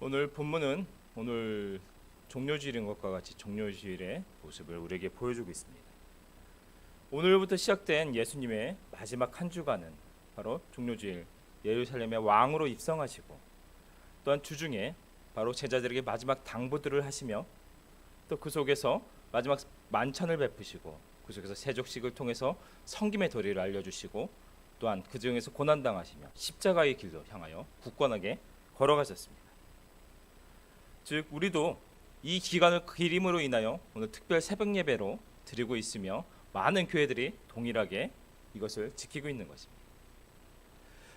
오늘 본문은 오늘 종료주일인 것과 같이 종료주일의 모습을 우리에게 보여주고 있습니다. 오늘부터 시작된 예수님의 마지막 한 주간은 바로 종료주일 예루살렘의 왕으로 입성하시고 또한 주중에 바로 제자들에게 마지막 당부들을 하시며 또 그 속에서 마지막 만찬을 베푸시고 그 속에서 세족식을 통해서 성김의 도리를 알려주시고 또한 그 중에서 고난당하시며 십자가의 길로 향하여 굳건하게 걸어가셨습니다. 즉 우리도 이 기간을 기림으로 인하여 오늘 특별 새벽 예배로 드리고 있으며 많은 교회들이 동일하게 이것을 지키고 있는 것입니다.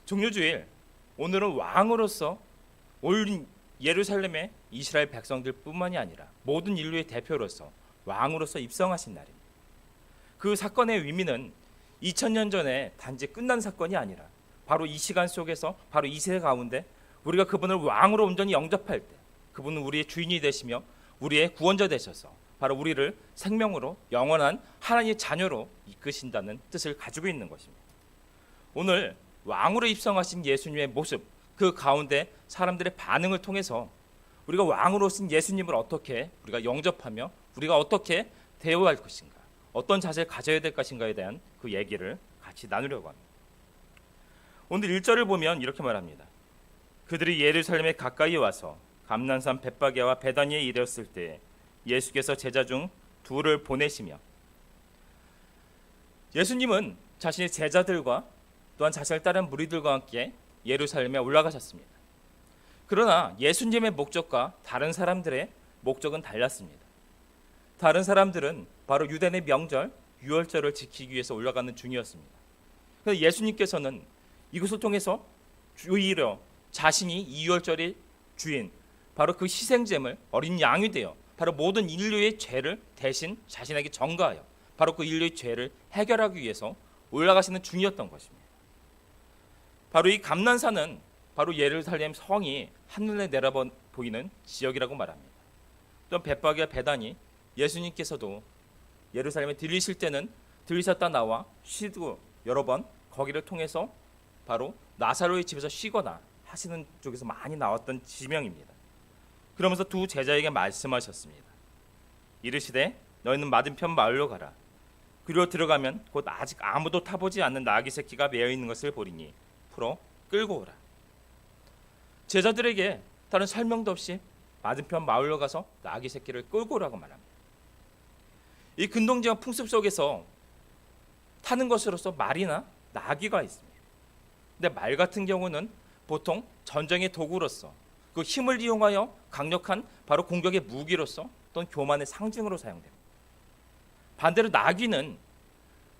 종료주일 오늘은 왕으로서 올 예루살렘의 이스라엘 백성들뿐만이 아니라 모든 인류의 대표로서 왕으로서 입성하신 날입니다. 그 사건의 의미는 2000년 전에 단지 끝난 사건이 아니라 바로 이 시간 속에서 바로 이 세대 가운데 우리가 그분을 왕으로 온전히 영접할 때 그분은 우리의 주인이 되시며 우리의 구원자 되셔서 바로 우리를 생명으로 영원한 하나님의 자녀로 이끄신다는 뜻을 가지고 있는 것입니다. 오늘 왕으로 입성하신 예수님의 모습, 그 가운데 사람들의 반응을 통해서 우리가 왕으로 오신 예수님을 어떻게 우리가 영접하며 우리가 어떻게 대우할 것인가, 어떤 자세를 가져야 될 것인가에 대한 그 얘기를 같이 나누려고 합니다. 오늘 1절을 보면 이렇게 말합니다. 그들이 예루살렘에 가까이 와서 감난산 벳바게와 베다니에 이르렀을 때 예수께서 제자 중 둘을 보내시며, 예수님은 자신의 제자들과 또한 자신을 따른 무리들과 함께 예루살렘에 올라가셨습니다. 그러나 예수님의 목적과 다른 사람들의 목적은 달랐습니다. 다른 사람들은 바로 유대인의 명절 유월절을 지키기 위해서 올라가는 중이었습니다. 그래서 예수님께서는 이것을 통해서 오히려 자신이 이 유월절의 주인, 바로 그 희생제물 어린 양이 되어 바로 모든 인류의 죄를 대신 자신에게 전가하여 바로 그 인류의 죄를 해결하기 위해서 올라가시는 중이었던 것입니다. 바로 이 감난산은 바로 예루살렘 성이 한눈에 내려보이는 지역이라고 말합니다. 또 벳바게와 베다니, 예수님께서도 예루살렘에 들리실 때는 들리셨다 나와 쉬고 여러 번 거기를 통해서 바로 나사로의 집에서 쉬거나 하시는 쪽에서 많이 나왔던 지명입니다. 그러면서 두 제자에게 말씀하셨습니다. 이르시되 너희는 맞은편 마을로 가라. 그리로 들어가면 곧 아직 아무도 타보지 않는 나귀 새끼가 매어 있는 것을 보리니 풀어 끌고 오라. 제자들에게 다른 설명도 없이 맞은편 마을로 가서 나귀 새끼를 끌고 오라고 말합니다. 이 근동지역 풍습 속에서 타는 것으로서 말이나 나귀가 있습니다. 근데 말 같은 경우는 보통 전쟁의 도구로서 그 힘을 이용하여 강력한 바로 공격의 무기로서 또는 교만의 상징으로 사용됩니다. 반대로 나귀는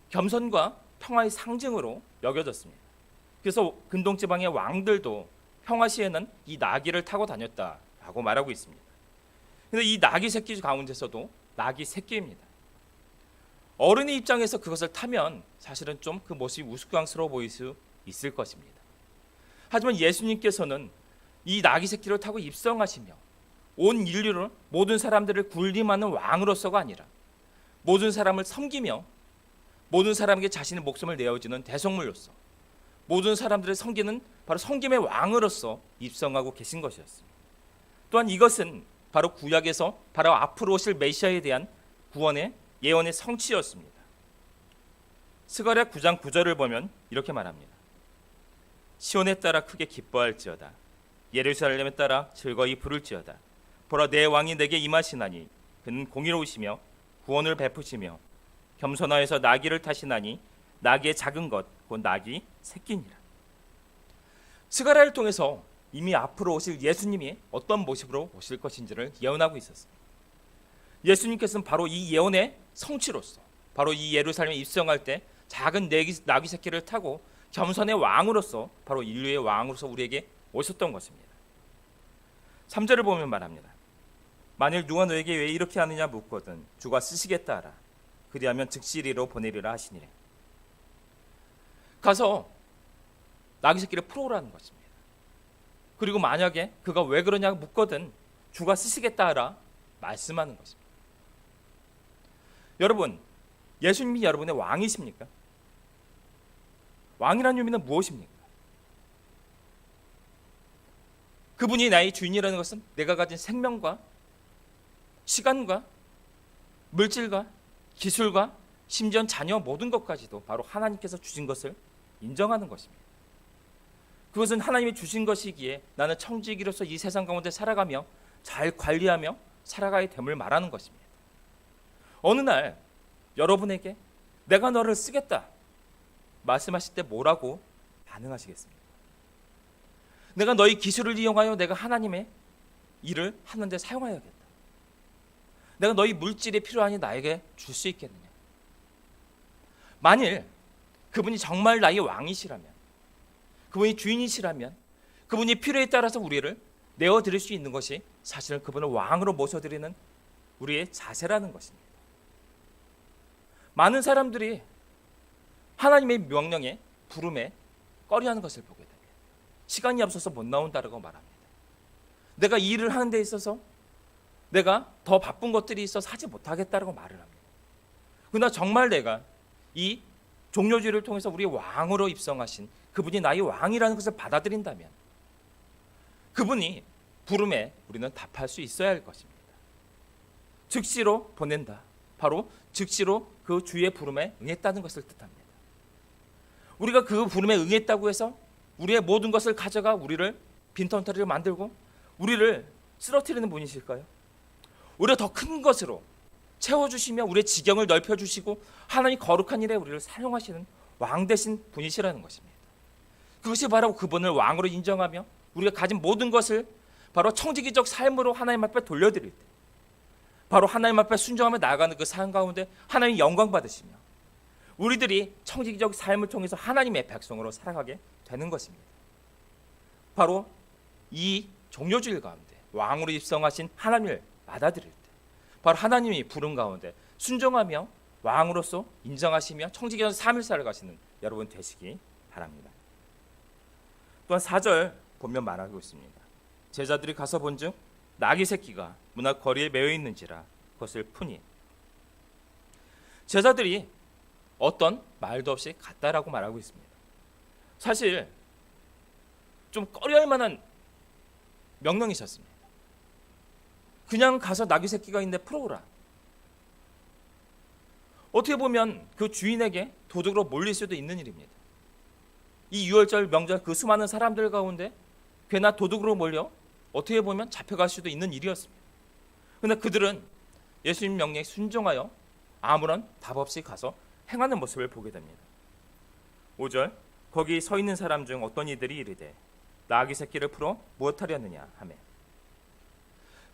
겸손과 평화의 상징으로 여겨졌습니다. 그래서 근동지방의 왕들도 평화 시에는 이 나귀를 타고 다녔다라고 말하고 있습니다. 그런데 이 나귀 새끼 가운데서도 나귀 새끼입니다. 어른의 입장에서 그것을 타면 사실은 좀 그 모습이 우스꽝스러워 보일 수 있을 것입니다. 하지만 예수님께서는 이 나귀 새끼를 타고 입성하시며 온 인류를 모든 사람들을 군림하는 왕으로서가 아니라 모든 사람을 섬기며 모든 사람에게 자신의 목숨을 내어주는 대속물로서 모든 사람들을 섬기는 바로 섬김의 왕으로서 입성하고 계신 것이었습니다. 또한 이것은 바로 구약에서 바로 앞으로 오실 메시아에 대한 구원의 예언의 성취였습니다. 스가랴 9장 9절을 보면 이렇게 말합니다. 시온에 따라 크게 기뻐할지어다. 예루살렘에 따라 즐거이 부를지어다. 보라 내 왕이 내게 임하시나니 그는 공의로우시며 구원을 베푸시며 겸손하여서 나귀를 타시나니 나귀의 작은 것 곧 나귀 새끼니라. 스가랴를 통해서 이미 앞으로 오실 예수님이 어떤 모습으로 오실 것인지를 예언하고 있었습니다. 예수님께서는 바로 이 예언의 성취로서 바로 이 예루살렘에 입성할 때 작은 나귀 새끼를 타고 겸손의 왕으로서 바로 인류의 왕으로서 우리에게 오셨던 것입니다. 3절을 보면 말합니다. 만일 누가 너에게 왜 이렇게 하느냐 묻거든 주가 쓰시겠다 하라. 그리하면 즉시 이리로 보내리라 하시니래. 가서 나귀 새끼를 풀어오라는 것입니다. 그리고 만약에 그가 왜 그러냐고 묻거든 주가 쓰시겠다 하라 말씀하는 것입니다. 여러분, 예수님이 여러분의 왕이십니까? 왕이라는 의미는 무엇입니까? 그분이 나의 주인이라는 것은 내가 가진 생명과 시간과 물질과 기술과 심지어 자녀 모든 것까지도 바로 하나님께서 주신 것을 인정하는 것입니다. 그것은 하나님이 주신 것이기에 나는 청지기로서 이 세상 가운데 살아가며 잘 관리하며 살아가야 됨을 말하는 것입니다. 어느 날 여러분에게 내가 너를 쓰겠다 말씀하실 때 뭐라고 반응하시겠습니까? 내가 너희 기술을 이용하여 내가 하나님의 일을 하는데 사용하여야겠다. 내가 너희 물질이 필요하니 나에게 줄 수 있겠느냐? 만일 그분이 정말 나의 왕이시라면, 그분이 주인이시라면, 그분이 필요에 따라서 우리를 내어드릴 수 있는 것이 사실은 그분을 왕으로 모셔드리는 우리의 자세라는 것입니다. 많은 사람들이 하나님의 명령에 부름에 꺼려하는 것을 보게 됩니다. 시간이 없어서 못 나온다라고 말합니다. 내가 이 일을 하는 데 있어서 내가 더 바쁜 것들이 있어서 하지 못하겠다라고 말을 합니다. 그러나 정말 내가 이 종료주의를 통해서 우리 왕으로 입성하신 그분이 나의 왕이라는 것을 받아들인다면 그분이 부름에 우리는 답할 수 있어야 할 것입니다. 즉시로 보낸다. 바로 즉시로 그 주의 부름에 응했다는 것을 뜻합니다. 우리가 그 부름에 응했다고 해서 우리의 모든 것을 가져가 우리를 빈털터리를 만들고 우리를 쓰러뜨리는 분이실까요? 오히려 더 큰 것으로 채워주시며 우리의 지경을 넓혀주시고 하나님 거룩한 일에 우리를 사용하시는 왕 되신 분이시라는 것입니다. 그것이 바로 그분을 왕으로 인정하며 우리가 가진 모든 것을 바로 청지기적 삶으로 하나님 앞에 돌려드릴 때 바로 하나님 앞에 순종하며 나아가는 그 삶 가운데 하나님 영광 받으시며 우리들이 청지기적 삶을 통해서 하나님의 백성으로 살아가게 되는 것입니다. 바로 이 종료주일 가운데 왕으로 입성하신 하나님을 받아들일 때 바로 하나님이 부름 가운데 순종하며 왕으로서 인정하시며 청지기적 삶을 살아가시는 여러분 되시기 바랍니다. 또한 4절 보면 말하고 있습니다. 제자들이 가서 본즉 나귀 새끼가 문 앞 거리에 매여 있는지라 그것을 푸니. 제자들이 어떤 말도 없이 갔다라고 말하고 있습니다. 사실 좀 꺼려할 만한 명령이셨습니다. 그냥 가서 나귀 새끼가 있는데 풀어오라. 어떻게 보면 그 주인에게 도둑으로 몰릴 수도 있는 일입니다. 이 유월절 명절 그 수많은 사람들 가운데 괜한 도둑으로 몰려 어떻게 보면 잡혀갈 수도 있는 일이었습니다. 그러나 그들은 예수님 명령에 순종하여 아무런 답 없이 가서 행하는 모습을 보게 됩니다. 5절 거기 서 있는 사람 중 어떤 이들이 이르되 나귀 새끼를 풀어 무엇하려느냐 하매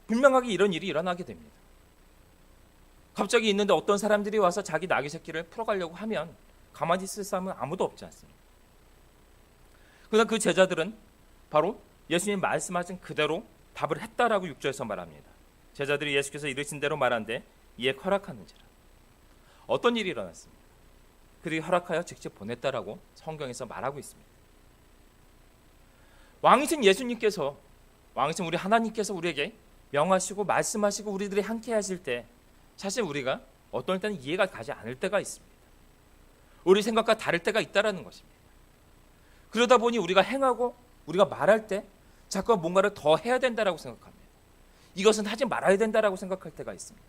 분명하게 이런 일이 일어나게 됩니다. 갑자기 있는데 어떤 사람들이 와서 자기 나귀 새끼를 풀어가려고 하면 가만히 있을 사람은 아무도 없지 않습니다. 그러나 그 제자들은 바로 예수님 말씀하신 그대로 답을 했다라고 6절에서 말합니다. 제자들이 예수께서 이르신 대로 말한데 이에 허락하는지라. 어떤 일이 일어났습니까? 그들이 허락하여 직접 보냈다라고 성경에서 말하고 있습니다. 왕이신 예수님께서 왕이신 우리 하나님께서 우리에게 명하시고 말씀하시고 우리들이 함께 하실 때 사실 우리가 어떤 때는 이해가 가지 않을 때가 있습니다. 우리 생각과 다를 때가 있다라는 것입니다. 그러다 보니 우리가 행하고 우리가 말할 때 자꾸 뭔가를 더 해야 된다라고 생각합니다. 이것은 하지 말아야 된다라고 생각할 때가 있습니다.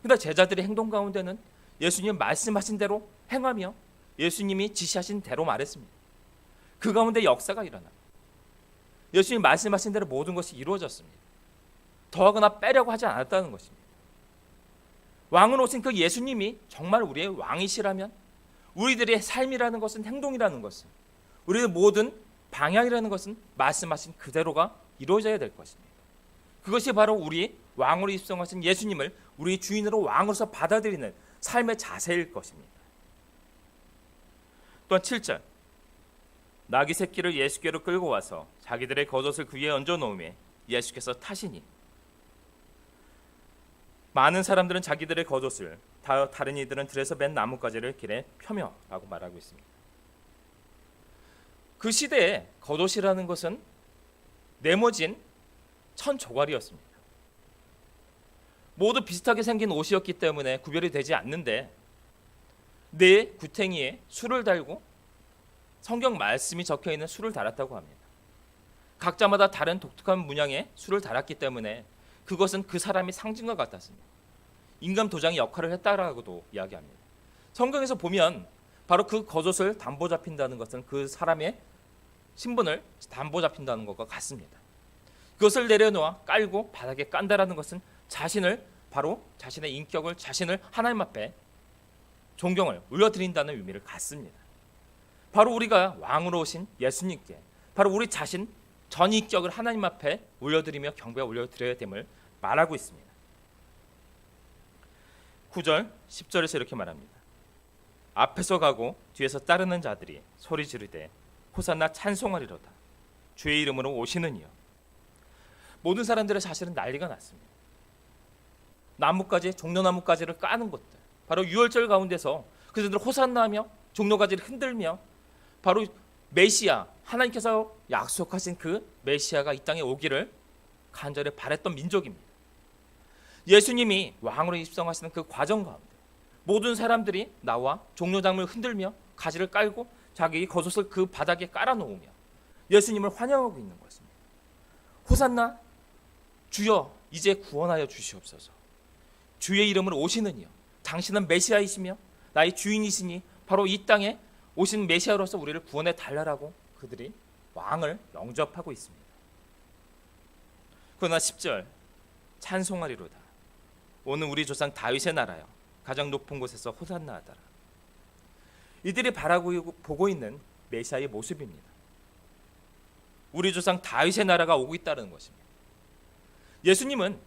그러나 제자들의 행동 가운데는 예수님 말씀하신 대로 행하며 예수님이 지시하신 대로 말했습니다. 그 가운데 역사가 일어납니다. 예수님 말씀하신 대로 모든 것이 이루어졌습니다. 더하거나 빼려고 하지 않았다는 것입니다. 왕으로 오신 그 예수님이 정말 우리의 왕이시라면 우리들의 삶이라는 것은 행동이라는 것은 우리의 모든 방향이라는 것은 말씀하신 그대로가 이루어져야 될 것입니다. 그것이 바로 우리 왕으로 입성하신 예수님을 우리 주인으로 왕으로서 받아들이는 삶의 자세일 것입니다. 또한 7절 나귀 새끼를 예수께로 끌고 와서 자기들의 겉옷을 그 위에 얹어 놓음에 예수께서 타시니 많은 사람들은 자기들의 겉옷을 다른 이들은 들에서 맨 나뭇가지를 길에 펴며라고 말하고 있습니다. 그 시대에 겉옷이라는 것은 네모진 천 조각이었습니다. 모두 비슷하게 생긴 옷이었기 때문에 구별이 되지 않는데 네 구탱이에 술을 달고 성경 말씀이 적혀있는 술을 달았다고 합니다. 각자마다 다른 독특한 문양의 술을 달았기 때문에 그것은 그 사람의 상징과 같았습니다. 임금 도장의 역할을 했다라고도 이야기합니다. 성경에서 보면 바로 그 겉옷을 담보 잡힌다는 것은 그 사람의 신분을 담보 잡힌다는 것과 같습니다. 그것을 내려놓아 깔고 바닥에 깐다라는 것은 자신을 바로 자신의 인격을 자신을 하나님 앞에 존경을 올려드린다는 의미를 갖습니다. 바로 우리가 왕으로 오신 예수님께 바로 우리 자신 전인격을 하나님 앞에 올려드리며 경배에 올려드려야 됨을 말하고 있습니다. 9절 10절에서 이렇게 말합니다. 앞에서 가고 뒤에서 따르는 자들이 소리 지르되 호산나 찬송하리로다. 주의 이름으로 오시는 이여. 모든 사람들의 사실은 난리가 났습니다. 나뭇가지, 종려나뭇가지를 까는 것들, 바로 유월절 가운데서 그들은 호산나하며 종려가지를 흔들며 바로 메시아, 하나님께서 약속하신 그 메시아가 이 땅에 오기를 간절히 바랬던 민족입니다. 예수님이 왕으로 입성하시는 그 과정 가운데 모든 사람들이 나와 종려장을 흔들며 가지를 깔고 자기 겉옷을 그 바닥에 깔아놓으며 예수님을 환영하고 있는 것입니다. 호산나, 주여 이제 구원하여 주시옵소서. 주의 이름으로 오시는 이여, 당신은 메시아이시며 나의 주인이시니 바로 이 땅에 오신 메시아로서 우리를 구원해 달라라고 그들이 왕을 영접하고 있습니다. 그러나 10절 찬송하리로다. 오늘 우리 조상 다윗의 나라여 가장 높은 곳에서 호산나 하더라. 이들이 바라고 보고 있는 메시아의 모습입니다. 우리 조상 다윗의 나라가 오고 있다는 것입니다. 예수님은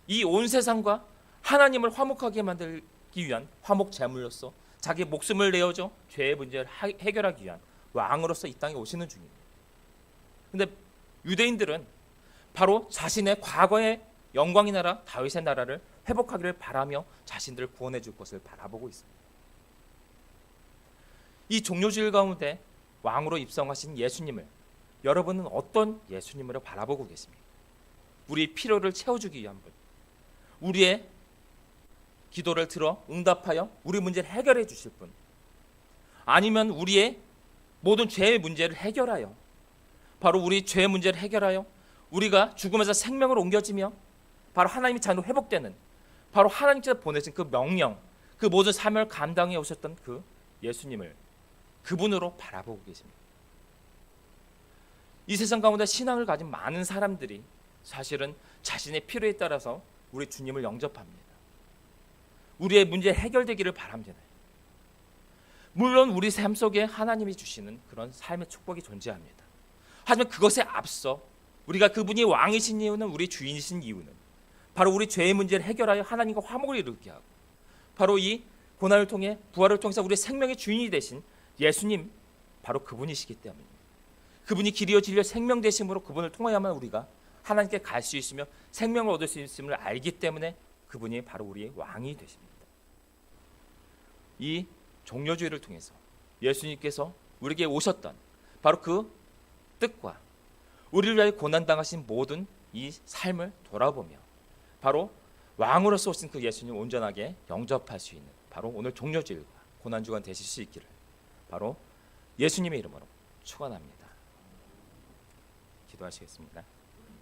이 온 세상과 하나님을 화목하게 만들기 위한 화목 제물로서 자기 목숨을 내어줘 죄의 문제를 해결하기 위한 왕으로서 이 땅에 오시는 중입니다. 그런데 유대인들은 바로 자신의 과거의 영광의 나라 다윗의 나라를 회복하기를 바라며 자신들을 구원해 줄 것을 바라보고 있습니다. 이 종료주일 가운데 왕으로 입성하신 예수님을 여러분은 어떤 예수님으로 바라보고 계십니까? 우리의 필요를 채워주기 위한 분, 우리의 기도를 들어 응답하여 우리 문제를 해결해 주실 분, 아니면 우리의 모든 죄의 문제를 해결하여 바로 우리 죄의 문제를 해결하여 우리가 죽음에서 생명으로 옮겨지며 바로 하나님의 자녀로 회복되는 바로 하나님께서 보내신 그 명령, 그 모든 사명을 감당해 오셨던 그 예수님을 그분으로 바라보고 계십니다. 이 세상 가운데 신앙을 가진 많은 사람들이 사실은 자신의 필요에 따라서 우리 주님을 영접합니다. 우리의 문제 해결되기를 바랍니다. 물론 우리 삶 속에 하나님이 주시는 그런 삶의 축복이 존재합니다. 하지만 그것에 앞서 우리가 그분이 왕이신 이유는 우리 주인이신 이유는 바로 우리 죄의 문제를 해결하여 하나님과 화목을 이루게 하고 바로 이 고난을 통해 부활을 통해서 우리의 생명의 주인이 되신 예수님 바로 그분이시기 때문입니다. 그분이 길이요 진리요 생명 되심으로 그분을 통하여만 우리가 하나님께 갈 수 있으며 생명을 얻을 수 있음을 알기 때문에 그분이 바로 우리의 왕이 되십니다. 이 종려주의를 통해서 예수님께서 우리에게 오셨던 바로 그 뜻과 우리를 위하여 고난당하신 모든 이 삶을 돌아보며 바로 왕으로서 오신 그 예수님 온전하게 영접할 수 있는 바로 오늘 종려주일과 고난주간 되실 수 있기를 바로 예수님의 이름으로 축원합니다. 기도하시겠습니다.